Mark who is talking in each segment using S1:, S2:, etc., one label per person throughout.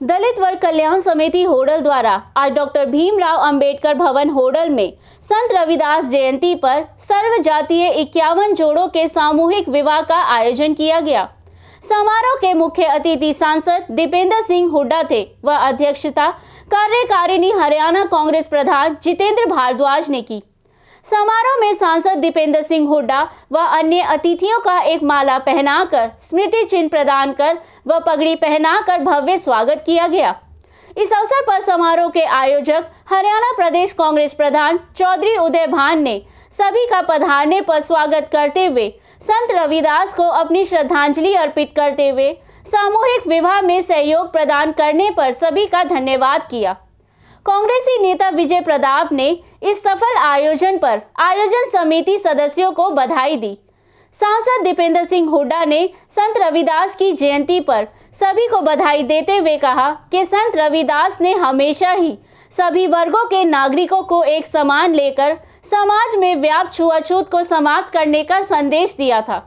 S1: दलित वर्ग कल्याण समिति होडल द्वारा आज डॉक्टर भीमराव अंबेडकर भवन होडल में संत रविदास जयंती पर सर्व जातीय 51 जोड़ों के सामूहिक विवाह का आयोजन किया गया। समारोह के मुख्य अतिथि सांसद दीपेंद्र सिंह हुड्डा थे व अध्यक्षता कार्यकारिणी हरियाणा कांग्रेस प्रधान जितेंद्र भारद्वाज ने की। समारोह में सांसद दीपेंद्र सिंह हुड्डा व अन्य अतिथियों का एक माला पहनाकर स्मृति चिन्ह प्रदान कर व पगड़ी पहनाकर भव्य स्वागत किया गया। इस अवसर पर समारोह के आयोजक हरियाणा प्रदेश कांग्रेस प्रधान चौधरी उदय भान ने सभी का पधारने पर स्वागत करते हुए संत रविदास को अपनी श्रद्धांजलि अर्पित करते हुए सामूहिक विवाह में सहयोग प्रदान करने पर सभी का धन्यवाद किया। कांग्रेसी नेता विजय प्रताप ने इस सफल आयोजन पर आयोजन समिति सदस्यों को बधाई दी। सांसद दीपेंद्र सिंह हुड्डा ने संत रविदास की जयंती पर सभी को बधाई देते हुए कहा कि संत रविदास ने हमेशा ही सभी वर्गों के नागरिकों को एक समान लेकर समाज में व्याप्त छुआछूत को समाप्त करने का संदेश दिया था।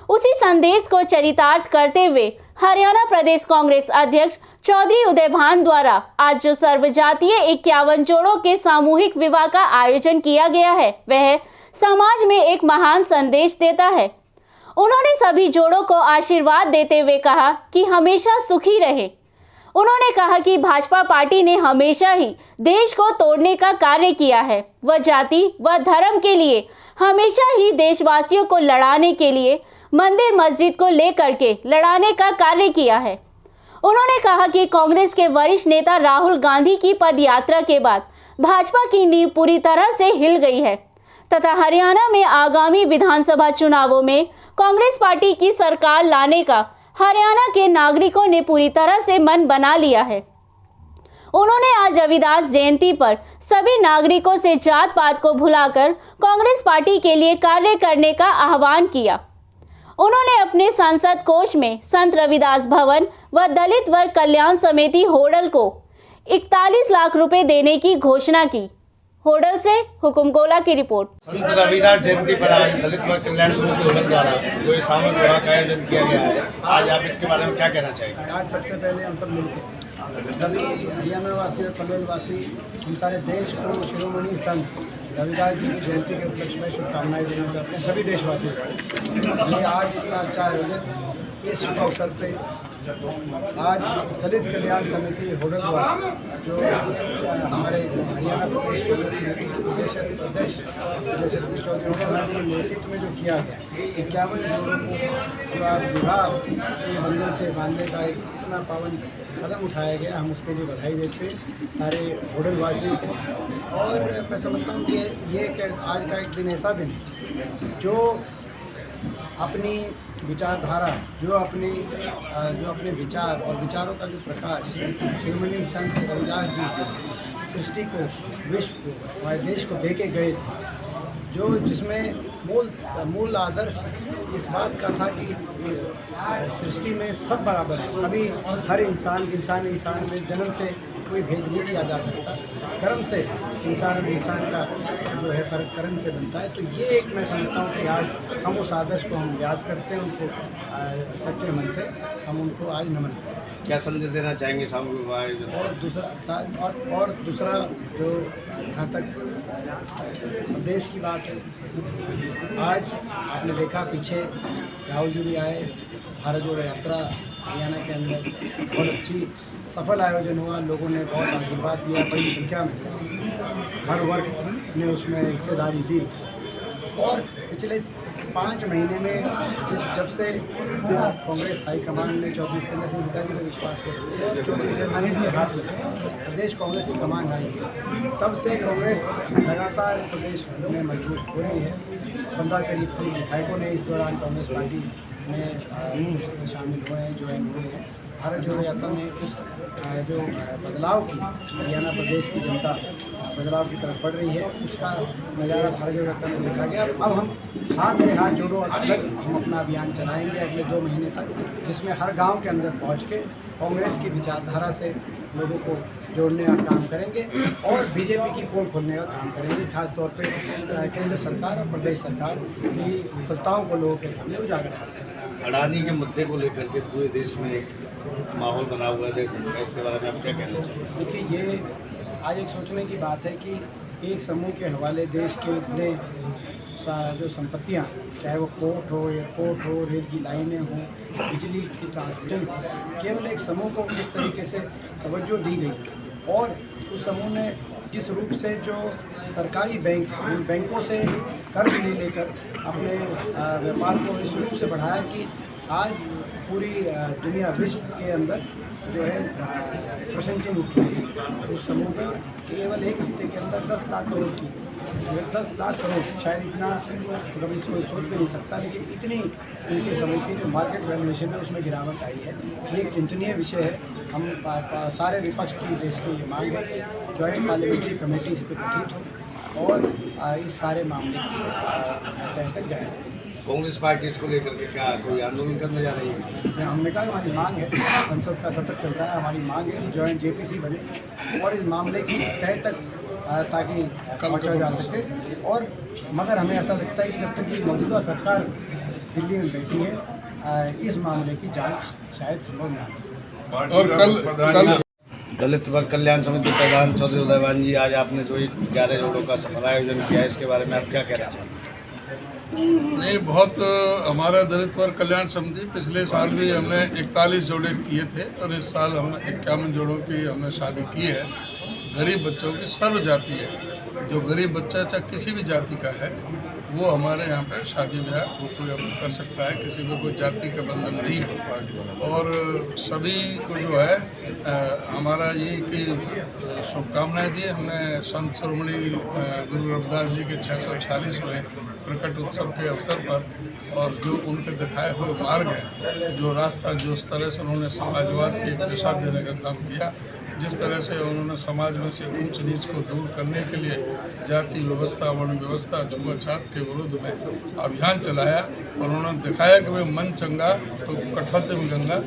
S1: उसी संदेश को चरितार्थ करते हुए हरियाणा प्रदेश कांग्रेस अध्यक्ष चौधरी उदय भान द्वारा आज जो सर्वजातीय 51 जोड़ों के सामूहिक विवाह का आयोजन किया गया है वह समाज में एक महान संदेश देता है। उन्होंने सभी जोड़ों को आशीर्वाद देते हुए कहा कि हमेशा सुखी रहे। उन्होंने कहा कि भाजपा पार्टी ने हमेशा ही देश को तोड़ने का कार्य किया है व जाति व धर्म के लिए हमेशा ही देशवासियों को लड़ाने के लिए मंदिर मस्जिद को लेकर के लड़ाने का कार्य किया है। उन्होंने कहा कि कांग्रेस के वरिष्ठ नेता राहुल गांधी की पदयात्रा के बाद भाजपा की नींव पूरी तरह से हिल गई है तथा हरियाणा में आगामी विधानसभा चुनावों में कांग्रेस पार्टी की सरकार लाने का हरियाणा के नागरिकों ने पूरी तरह से मन बना लिया है। उन्होंने आज रविदास जयंती पर सभी नागरिकों से जात पात को भुलाकर कांग्रेस पार्टी के लिए कार्य करने का आह्वान किया। उन्होंने अपने सांसद कोष में संत रविदास भवन व दलित वर्ग कल्याण समिति होडल को 41 लाख रुपए देने की घोषणा की। होडल से हुकुम गोला की रिपोर्ट।
S2: संत रविदास जयंती पर आज दलित वर्ग कल्याण समिति होडल द्वारा जो इस सामूहिक विवाह का आयोजन किया गया है, आज आप इसके बारे में क्या कहना चाहेंगे?
S3: आज सबसे पहले हम सब मिलकर सभी हरियाणा वासी और पनवेल वासी हम सारे देश को शिरोमणि संत रविदास जी की जयंती के उपलक्ष्य में शुभकामनाएं देना चाहते हैं सभी देशवासियों को। ये आज इतना अच्छा आयोजन इस शुभ अवसर पे आज दलित कल्याण समिति होडल द्वारा जो हमारे हरियाणा प्रदेश कांग्रेस कमेटी के प्रदेश अध्यक्ष यशस्वी चौधरी जी के नेतृत्व में जो किया गया 51 जोड़ों को जो आज विवाह के बंधन से बांधने का एक इतना पावन कदम उठाया गया, हम उसके लिए बधाई देते हैं सारे होडल वासियों को। और मैं समझता हूँ कि ये आज का एक दिन ऐसा दिन है जो अपनी विचारधारा जो अपने विचार और विचारों का जो प्रकाश शिरोमणि संत रविदास जी सृष्टि को, विश्व को, हमारे देश को दे के गए थे, जो जिसमें मूल आदर्श इस बात का था कि सृष्टि में सब बराबर है, सभी हर इंसान में जन्म से कोई भेद नहीं किया जा सकता, कर्म से इंसान का जो है फर्क कर्म से बनता है। तो ये एक मैं समझता हूँ कि आज हम उस आदर्श को हम याद करते हैं, उनको सच्चे मन से हम उनको आज नमन करते हैं।
S2: क्या संदेश देना चाहेंगे सामूहिक विवाह आयोजन?
S3: और दूसरा जो यहाँ तक देश की बात है, आज आपने देखा पीछे राहुल जी भी आए, भारत जोड़ो यात्रा हरियाणा के अंदर बहुत अच्छी सफल आयोजन हुआ, लोगों ने बहुत आशीर्वाद दिया, बड़ी संख्या में हर वर्ग ने उसमें हिस्सेदारी दी। और पिछले 5 महीने में जब से कांग्रेस हाईकमान ने चौधरी दीपेंद्र सिंह हुड्डा जी पर विश्वास कर चौधरी उदय भान जी के हाथ में प्रदेश कांग्रेस की कमान आई है, तब से कांग्रेस लगातार प्रदेश में मजबूत हो रही है। 15 करीब विधायकों ने इस दौरान कांग्रेस पार्टी में शामिल हुए हैं, ज्वाइन हुए हैं। भारत जोड़ो यात्रा ने उस जो बदलाव की हरियाणा प्रदेश की जनता बदलाव की तरफ बढ़ रही है, उसका नज़ारा भारत जोड़ो यात्रा में देखा गया। अब हम हाथ से हाथ जोड़ो अलग हम अपना अभियान चलाएंगे अगले 2 महीने तक, जिसमें हर गांव के अंदर पहुंच के कांग्रेस की विचारधारा से लोगों को जोड़ने का काम करेंगे और बीजेपी की पोल खोलने का काम करेंगे। खासतौर पर केंद्र सरकार और प्रदेश सरकार की विफलताओं को लोगों के सामने उजागर करेंगे।
S2: अडानी के मुद्दे को लेकर के पूरे देश में एक माहौल बना हुआ है देश का, इसके बारे में आप क्या कहना चाहिए?
S3: देखिए, ये आज एक सोचने की बात है कि एक समूह के हवाले देश के इतने जो संपत्तियाँ, चाहे वो पोर्ट हो, एयरपोर्ट हो, रेल की लाइनें हों, बिजली की ट्रांसमिशन हो, केवल एक समूह को किस तरीके से तवज्जो दी गई और उस समूह ने जिस रूप से जो सरकारी बैंक, उन बैंकों से कर्ज ले लेकर अपने व्यापार को इस रूप से बढ़ाया कि आज पूरी दुनिया, विश्व के अंदर जो है प्रशंसनीय उठ रही है उस समूह पे। और केवल एक हफ्ते के अंदर 10 लाख करोड़ की, जो है 10 लाख करोड़, शायद इतना तो कभी कोई सोच भी नहीं सकता, लेकिन इतनी उनके समूह की जो मार्केट वैल्यूएशन है उसमें गिरावट आई है। ये एक चिंतनीय विषय है। हम सारे विपक्ष की देश की ये मांग है कि जॉइंट पार्लियामेंट्री कमेटी इस पर गठित हो और इस सारे मामले की तह तक जाए।
S2: कांग्रेस पार्टी इसको लेकर के क्या कोई आंदोलन करने जा रही है?
S3: हमने कहा हमारी मांग है, संसद का सत्र चल रहा है, हमारी मांग है कि जॉइंट जेपीसी बने और इस मामले की तह तक ताकि पहुंचा जा सके। और मगर हमें ऐसा लगता है कि जब तक ये मौजूदा सरकार दिल्ली में बैठी है, इस मामले की जांच शायद संभव न हो।
S4: और कल
S2: दलित वर्ग कल्याण समिति प्रधान चौधरी उदयवान जी, आज आपने जो 11 जोड़ों का सफल आयोजन किया, इसके बारे में आप क्या कहना चाहते हैं?
S4: नहीं, बहुत हमारा दलित वर्ग कल्याण समिति पिछले साल भी हमने 41 जोड़े किए थे और इस साल हमने 51 जोड़ों की हमने शादी की है। गरीब बच्चों की सर्व जाति है, जो गरीब बच्चा चाहे किसी भी जाति का है वो हमारे यहाँ पे शादी ब्याह कोई कर सकता है, किसी में कोई जाति का बंधन नहीं है। और सभी को जो है हमारा ये कि शुभकामनाएं दी। हमने संत शिरोमणि गुरु रविदास जी के 646वें प्रकट उत्सव के अवसर पर और जो उनके दिखाए हुए मार्ग है, जो रास्ता, जो इस तरह से उन्होंने समाजवाद की एक दिशा देने का काम किया, जिस तरह से उन्होंने समाज में से ऊंच नीच को दूर करने के लिए जाति व्यवस्था, वर्ण व्यवस्था, छुआछूत के विरुद्ध में अभियान चलाया और उन्होंने दिखाया कि भाई मन चंगा तो कठौती में गंगा,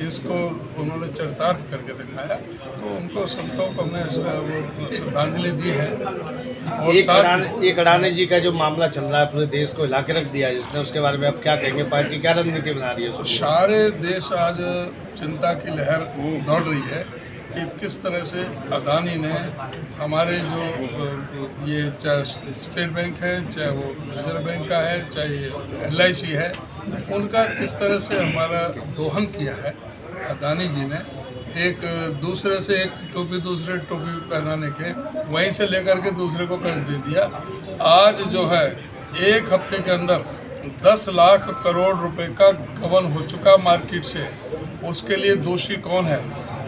S4: इसको उन्होंने चरितार्थ करके दिखाया। तो उनको संतों को हमने वो श्रद्धांजलि दी है। और
S2: एक अडानी जी का जो मामला चल रहा है, पूरे देश को हिला के रख दिया है जिसने, उसके बारे में आप क्या कहेंगे? पार्टी क्या रणनीति बना रही है?
S4: तो सारे देश आज चिंता की लहर दौड़ रही है कि किस तरह से अडानी ने हमारे जो ये चाहे स्टेट बैंक है, चाहे वो रिजर्व बैंक का है, चाहे LIC है, उनका किस तरह से हमारा दोहन किया है अडानी जी ने। एक दूसरे से एक टोपी दूसरे टोपी पहनाने के, वहीं से लेकर के दूसरे को कर्ज दे दिया। आज जो है एक हफ्ते के अंदर 10 लाख करोड़ रुपए का गबन हो चुका मार्केट से। उसके लिए दोषी कौन है?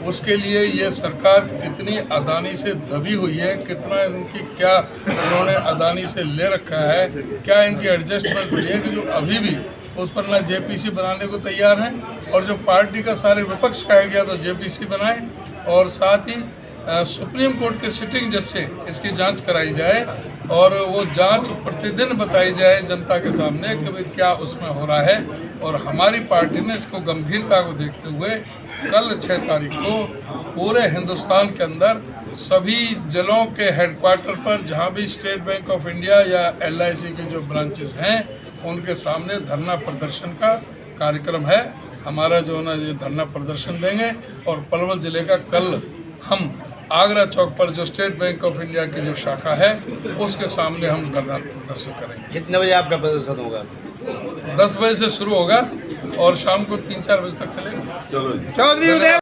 S4: उसके लिए ये सरकार कितनी अडानी से दबी हुई है, कितना इनकी क्या इन्होंने अडानी से ले रखा है, क्या इनकी एडजस्टमेंट हुई है कि जो अभी भी उस पर ना JPC बनाने को तैयार हैं। और जो पार्टी का सारे विपक्ष कहा गया तो JPC बनाए और साथ ही सुप्रीम कोर्ट के सिटिंग जज से इसकी जांच कराई जाए और वो जांच प्रतिदिन बताई जाए जनता के सामने कि भाई क्या उसमें हो रहा है। और हमारी पार्टी ने इसको गंभीरता को देखते हुए कल 6 तारीख को पूरे हिंदुस्तान के अंदर सभी जिलों के हेडक्वार्टर पर जहां भी स्टेट बैंक ऑफ इंडिया या LIC के जो ब्रांचेस हैं उनके सामने धरना प्रदर्शन का कार्यक्रम है। हमारा जो है ना ये धरना प्रदर्शन देंगे और पलवल जिले का कल हम आगरा चौक पर जो स्टेट बैंक ऑफ इंडिया की जो शाखा है उसके सामने हम धरना प्रदर्शन करेंगे।
S2: कितने बजे आपका प्रदर्शन होगा?
S4: 10 बजे से शुरू होगा और शाम को 3-4 बजे तक चलेगा।
S2: चलो।